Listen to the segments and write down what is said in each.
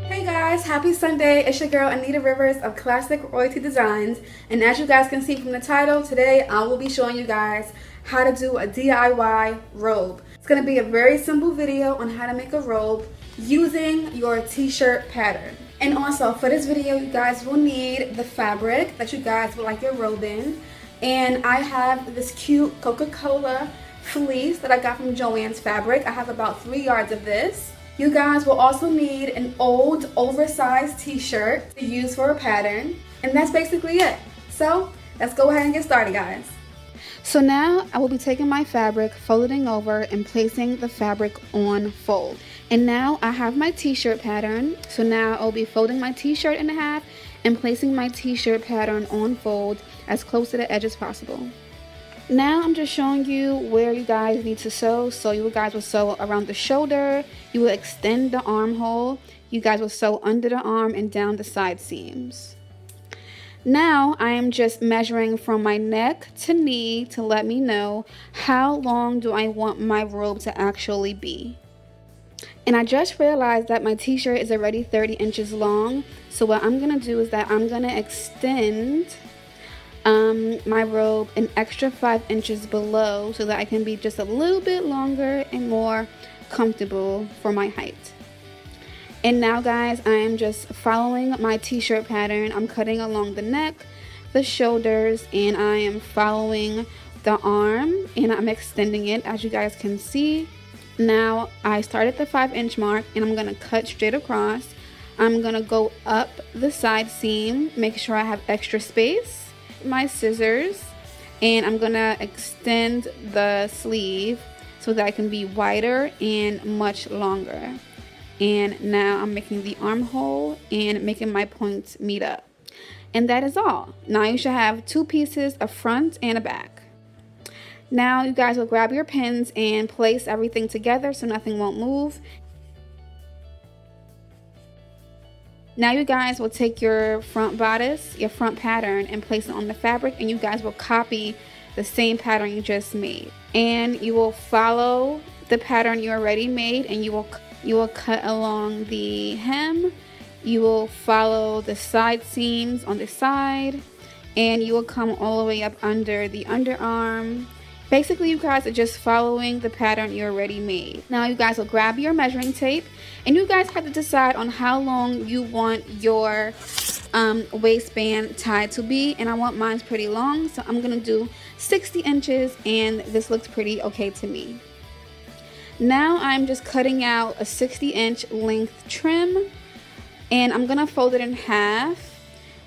Hey guys, happy Sunday. It's your girl Anita Rivers of Classic Royalty Designs, and as you guys can see from the title, today I will be showing you guys how to do a DIY robe. It's going to be a very simple video on how to make a robe using your t-shirt pattern. And also for this video, you guys will need the fabric that you guys would like your robe in. And I have this cute Coca-Cola fleece that I got from Joann's Fabric. I have about 3 yards of this. You guys will also need an old oversized t-shirt to use for a pattern. And that's basically it. So let's go ahead and get started, guys. So now I will be taking my fabric, folding over and placing the fabric on fold. And now I have my t-shirt pattern. So now I'll be folding my t-shirt in half and placing my t-shirt pattern on fold as close to the edge as possible. Now I'm just showing you where you guys need to sew. So you guys will sew around the shoulder, you will extend the armhole, you guys will sew under the arm and down the side seams. Now I am just measuring from my neck to knee to let me know how long do I want my robe to actually be. And I just realized that my t-shirt is already 30 inches long. So what I'm going to do is that I'm going to extend my robe an extra 5 inches below so that I can be just a little bit longer and more comfortable for my height. And now guys, I am just following my t-shirt pattern. I'm cutting along the neck, the shoulders, and I am following the arm and I'm extending it, as you guys can see. Now I start at the 5-inch mark and I'm going to cut straight across. I'm going to go up the side seam, make sure I have extra space, my scissors, and I'm gonna extend the sleeve so that I can be wider and much longer. And now I'm making the armhole and making my points meet up. And that is all. Now you should have 2 pieces, a front and a back. Now you guys will grab your pins and place everything together so nothing won't move. Now you guys will take your front bodice, your front pattern, and place it on the fabric, and you guys will copy the same pattern you just made. And you will follow the pattern you already made, and you will cut along the hem. You will follow the side seams on the side, and you will come all the way up under the underarm. Basically, you guys are just following the pattern you already made. Now you guys will grab your measuring tape, and you guys have to decide on how long you want your waistband tied to be. And I want mine's pretty long, so I'm gonna do 60 inches, and this looks pretty okay to me. Now I'm just cutting out a 60-inch length trim, and I'm gonna fold it in half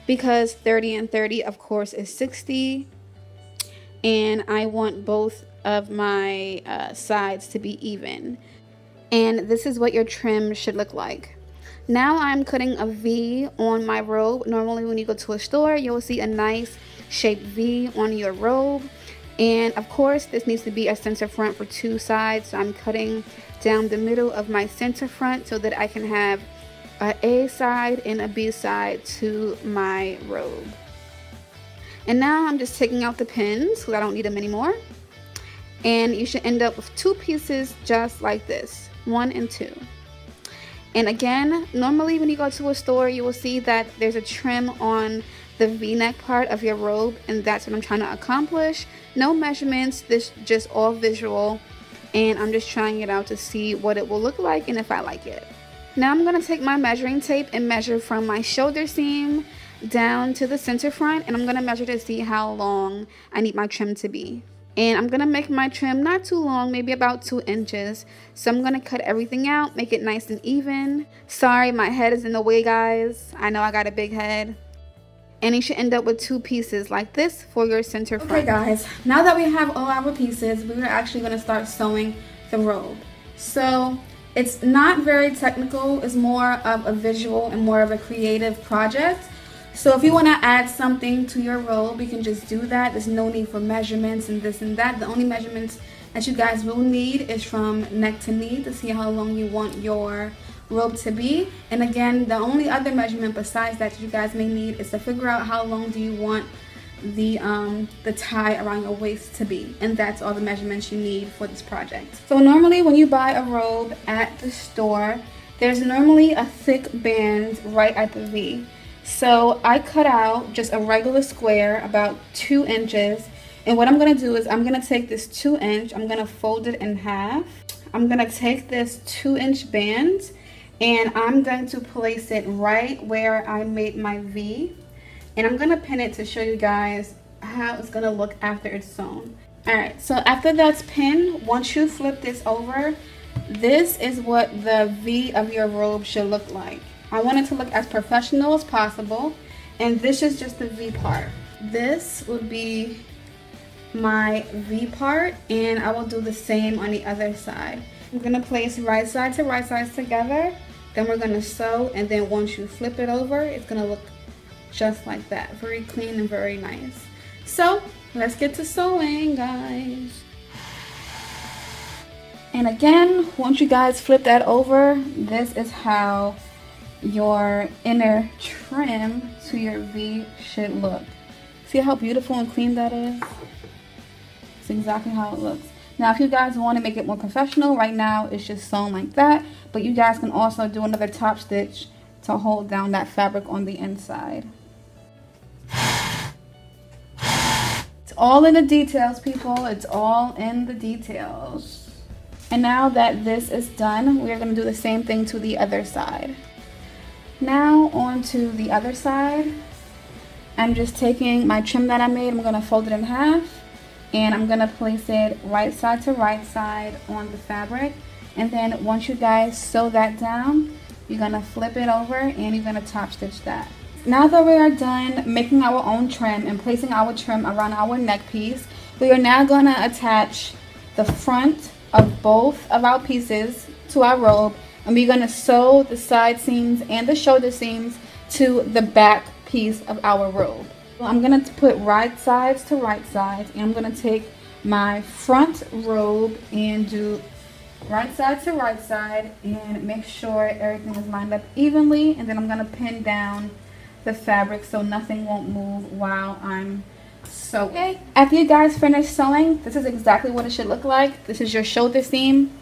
because 30 and 30 of course is 60. And I want both of my sides to be even. And this is what your trim should look like. Now I'm cutting a V on my robe. Normally when you go to a store, you'll see a nice shaped V on your robe. And of course, this needs to be a center front for 2 sides. So I'm cutting down the middle of my center front so that I can have a A side and a B side to my robe. And now I'm just taking out the pins because I don't need them anymore. And you should end up with 2 pieces just like this, 1 and 2. And again, normally when you go to a store, you will see that there's a trim on the V-neck part of your robe, and that's what I'm trying to accomplish. No measurements, this just all visual, and I'm just trying it out to see what it will look like and if I like it. Now I'm going to take my measuring tape and measure from my shoulder seam down to the center front, and I'm going to measure to see how long I need my trim to be. And I'm going to make my trim not too long, maybe about 2 inches. So I'm going to cut everything out, make it nice and even. Sorry, my head is in the way, guys. I know I got a big head. And you should end up with 2 pieces like this for your center front. Okay guys, now that we have all our pieces, we're actually going to start sewing the robe. So it's not very technical, it's more of a visual and more of a creative project. So if you want to add something to your robe, you can just do that. There's no need for measurements and this and that. The only measurements that you guys will need is from neck to knee to see how long you want your robe to be. And again, the only other measurement besides that you guys may need is to figure out how long do you want the tie around your waist to be, and that's all the measurements you need for this project. So normally when you buy a robe at the store, there's normally a thick band right at the V. So I cut out just a regular square about 2 inches. And what I'm going to do is I'm going to take this 2 inch, I'm going to fold it in half. I'm going to take this 2-inch band and I'm going to place it right where I made my V. And I'm going to pin it to show you guys how it's going to look after it's sewn. Alright, so after that's pinned, once you flip this over, this is what the V of your robe should look like. I want it to look as professional as possible, and this is just the V part. This would be my V part, and I will do the same on the other side. I'm going to place right side to right sides together, then we're going to sew, and then once you flip it over, it's going to look just like that. Very clean and very nice. So let's get to sewing, guys. And again, once you guys flip that over, this is how your inner trim to your V should look. See how beautiful and clean that is? It's exactly how it looks. Now, if you guys want to make it more professional, right now it's just sewn like that, but you guys can also do another top stitch to hold down that fabric on the inside. It's all in the details, people. It's all in the details. And now that this is done, we are going to do the same thing to the other side. Now on to the other side. I'm just taking my trim that I made, I'm going to fold it in half, and I'm going to place it right side to right side on the fabric. And then once you guys sew that down, you're going to flip it over and you're going to top stitch that. Now that we are done making our own trim and placing our trim around our neck piece, we are now going to attach the front of both of our pieces to our robe, and we're going to sew the side seams and the shoulder seams to the back piece of our robe. So I'm going to put right sides to right sides, and I'm going to take my front robe and do right side to right side and make sure everything is lined up evenly, and then I'm going to pin down the fabric so nothing won't move while I'm sewing. Okay, after you guys finish sewing, this is exactly what it should look like. This is your shoulder seam,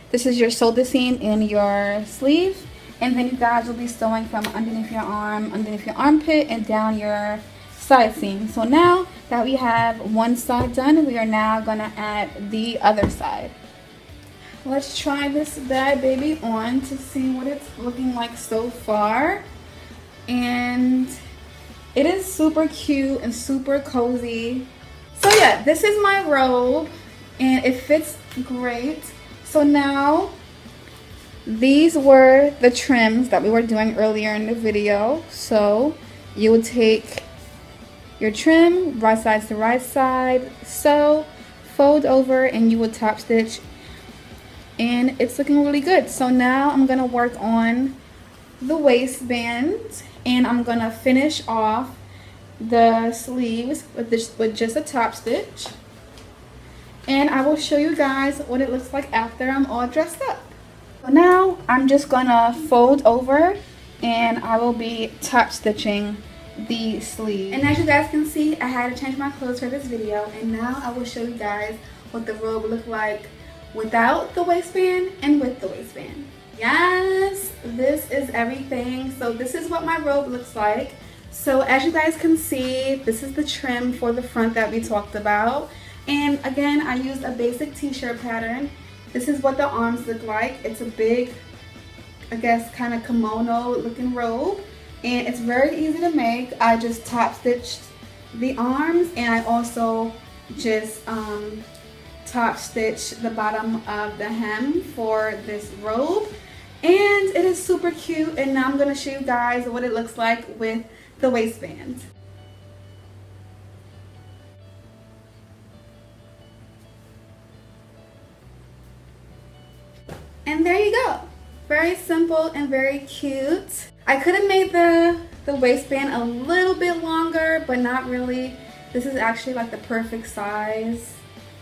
this is your shoulder seam in your sleeve, and then you guys will be sewing from underneath your arm, underneath your armpit, and down your side seam. So now that we have one side done, we are now going to add the other side. Let's try this bad baby on to see what it's looking like so far. And it is super cute and super cozy. So yeah, this is my robe and it fits great. So now these were the trims that we were doing earlier in the video. So you would take your trim right sides to right side, sew, fold over, and you would top stitch, and it's looking really good. So now I'm gonna work on the waistband, and I'm gonna finish off the sleeves with just a top stitch, and I will show you guys what it looks like after I'm all dressed up. So now I'm just gonna fold over and I will be top stitching the sleeve. And as you guys can see, I had to change my clothes for this video, and now I will show you guys what the robe looked like without the waistband and with the waistband. Yes, this is everything. So this is what my robe looks like. So as you guys can see, this is the trim for the front that we talked about, and again I used a basic t-shirt pattern. This is what the arms look like. It's a big, I guess, kind of kimono looking robe, and it's very easy to make. I just top stitched the arms, and I also just top stitched the bottom of the hem for this robe, and it is super cute. And now I'm going to show you guys what it looks like with the waistband. And there you go. Very simple and very cute. I could have made the waistband a little bit longer, but not really. This is actually like the perfect size.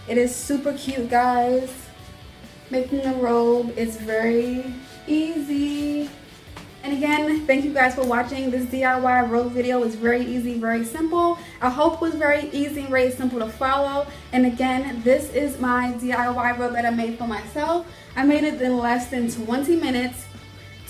It is super cute, guys. Making a robe is very easy. And again, thank you guys for watching. This DIY robe video was very easy, very simple. I hope it was very easy and very simple to follow. And again, this is my DIY robe that I made for myself. I made it in less than 20 minutes.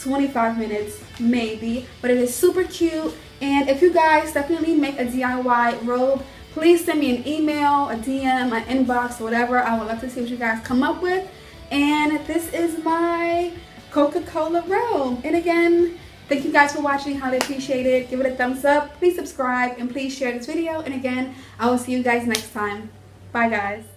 25 minutes maybe, but it is super cute. And if you guys definitely make a DIY robe, please send me an email, a DM, an inbox, whatever. I would love to see what you guys come up with. And this is my Coca-Cola robe. And again, thank you guys for watching. Highly appreciate it. Give it a thumbs up. Please subscribe and please share this video. And again, I will see you guys next time. Bye guys.